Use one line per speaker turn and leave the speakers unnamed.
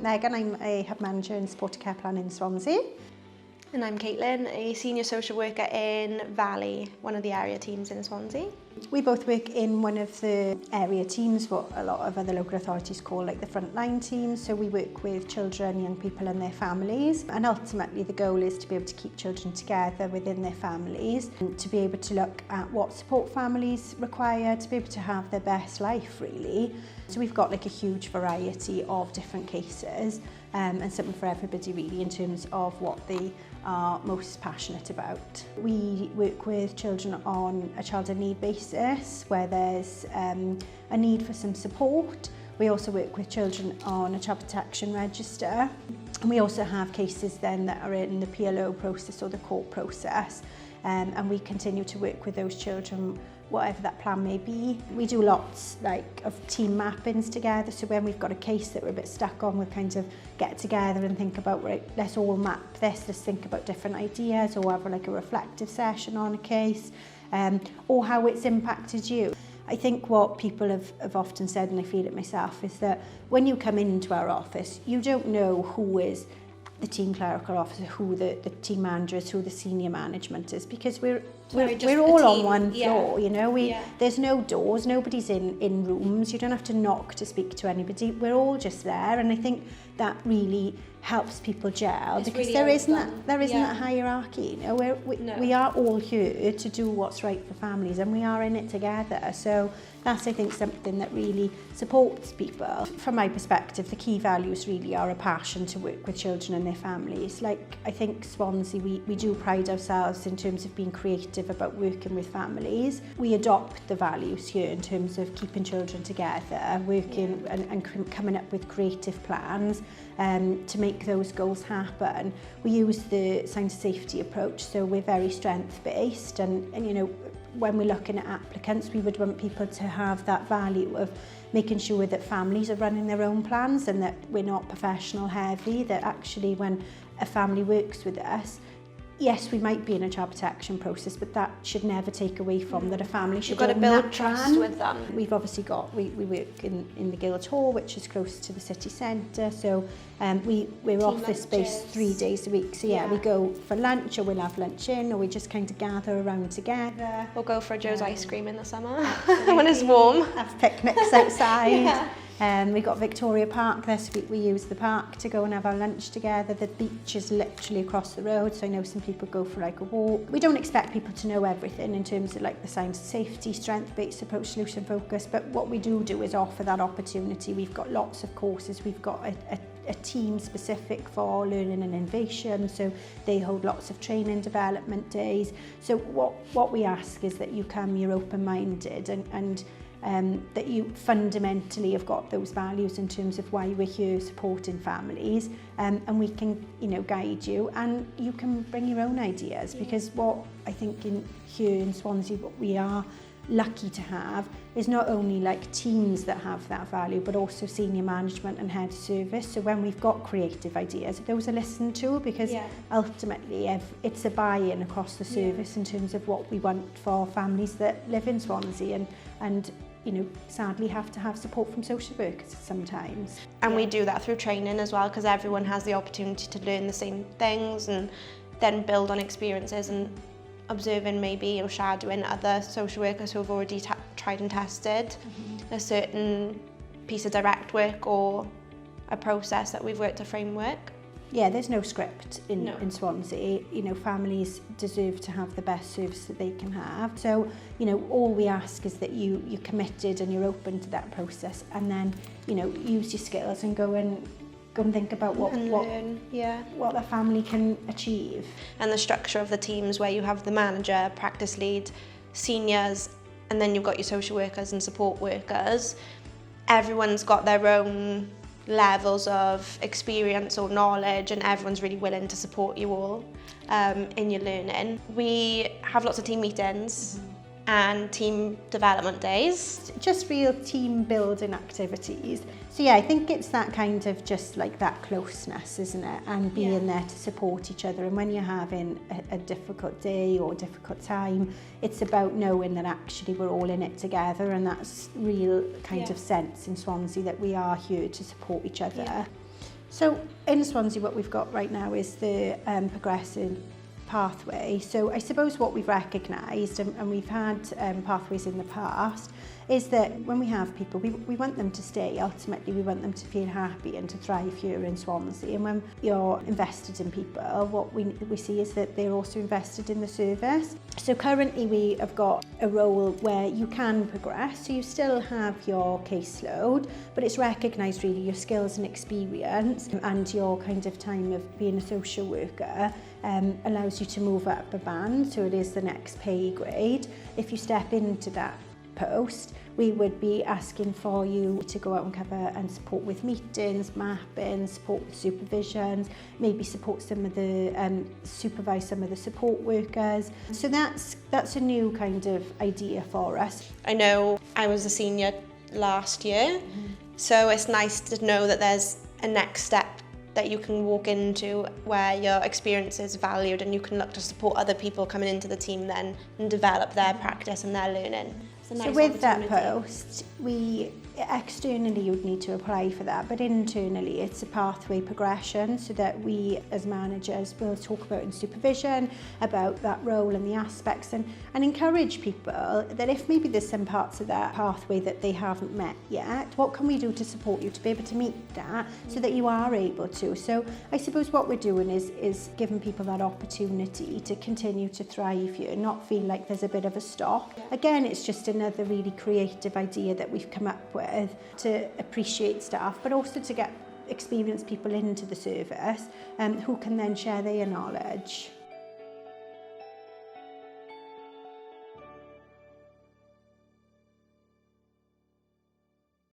I'm Megan, I'm a Hub Manager in Supported Care Plan in Swansea.
And I'm Caitlin, a Senior Social Worker in Valley, one of the area teams in Swansea.
We both work in one of the area teams, what a lot of other local authorities call like the frontline teams. So we work with children, young people and their families. And ultimately the goal is to be able to keep children together within their families, and to be able to look at what support families require to be able to have their best life really. So we've got like a huge variety of different cases and something for everybody really in terms of what they are most passionate about. We work with children on a child in need basis where there's a need for some support. We also work with children on a child protection register. And we also have cases then that are in the PLO process or the court process. And we continue to work with those children, whatever that plan may be. We do lots like of team mappings together, so when we've got a case that we're a bit stuck on, we kind of get together and think about, right, let's all map this, let's think about different ideas, or have like a reflective session on a case, or how it's impacted you. I think what people have often said, and I feel it myself, is that when you come into our office, you don't know who is the team clerical officer, who the team manager is, who the senior management is, because we're all on one floor, you know. There's no doors, nobody's in rooms, you don't have to knock to speak to anybody, we're all just there. And I think that really helps people gel, it's because really there isn't that hierarchy, you know. We are all here to do what's right for families, and we are in it together. So that's, I think, something that really supports people. From my perspective, the key values really are a passion to work with children and their families. Like, I think Swansea, we do pride ourselves in terms of being creative about working with families. We adopt the values here in terms of keeping children together, working and coming up with creative plans to make those goals happen. We use the science and safety approach, so we're very strength-based, and you know, when we're looking at applicants, we would want people to have that value of making sure that families are running their own plans and that we're not professional heavy, that actually when a family works with us, yes, we might be in a child protection process, but that should never take away from that a family should
You've got to build trust with them.
We've obviously got, we work in the Guildhall, which is close to the city centre, so we're office-based 3 days a week. So we go for lunch, or we'll have lunch in, or we just kind of gather around together.
We'll go for a Joe's ice cream in the summer when it's warm.
Have picnics outside. We've got Victoria Park this week. We use the park to go and have our lunch together. The beach is literally across the road, so I know some people go for like a walk. We don't expect people to know everything in terms of like the science and safety, strength-based approach, solution focus, but what we do is offer that opportunity. We've got lots of courses. We've got a team specific for learning and innovation, so they hold lots of training development days. So what we ask is that you come, you're open-minded, and that you fundamentally have got those values in terms of why we're here supporting families, and we can, you know, guide you, and you can bring your own ideas, because what I think here in Swansea, what we are lucky to have is not only like teams that have that value, but also senior management and head service. So when we've got creative ideas, those are listened to, because ultimately it's a buy-in across the service in terms of what we want for families that live in Swansea, and you know, sadly have to have support from social workers sometimes.
And we do that through training as well, because everyone has the opportunity to learn the same things and then build on experiences, and observing maybe or shadowing other social workers who have already tried and tested a certain piece of direct work or a process that we've worked a framework.
Yeah, there's no script in Swansea. You know, families deserve to have the best service that they can have. So, you know, all we ask is that you're committed and you're open to that process, and then, you know, use your skills and go and think about what the family can achieve.
And the structure of the teams, where you have the manager, practice lead, seniors, and then you've got your social workers and support workers. Everyone's got their own levels of experience or knowledge, and everyone's really willing to support you all in your learning. We have lots of team meetings and team development days.
Just real team building activities. So yeah, I think it's that kind of just like that closeness, isn't it? And being there to support each other. And when you're having a difficult day or difficult time, it's about knowing that actually we're all in it together, and that's real kind of sense in Swansea that we are here to support each other. So in Swansea, what we've got right now is the progressive pathway. So I suppose what we've recognised, and we've had pathways in the past, is that when we have people, we want them to stay. Ultimately, we want them to feel happy and to thrive here in Swansea. And when you're invested in people, what we see is that they're also invested in the service. So currently we have got a role where you can progress. So you still have your caseload, but it's recognised really your skills and experience and your kind of time of being a social worker allows you to move up a band. So it is the next pay grade. If you step into that post, we would be asking for you to go out and cover and support with meetings, mapping, support with supervisions, maybe support some of the supervise some of the support workers. So that's a new kind of idea for us.
I know I was a senior last year, so it's nice to know that there's a next step that you can walk into where your experience is valued and you can look to support other people coming into the team then and develop their practice and their learning.
So with that post, externally you would need to apply for that, but internally it's a pathway progression so that we as managers will talk about in supervision, about that role and the aspects and encourage people that if maybe there's some parts of that pathway that they haven't met yet, what can we do to support you to be able to meet that so that you are able to. So I suppose what we're doing is giving people that opportunity to continue to thrive here and not feel like there's a bit of a stop. Again, it's just another really creative idea that we've come up with to appreciate staff, but also to get experienced people into the service who can then share their knowledge.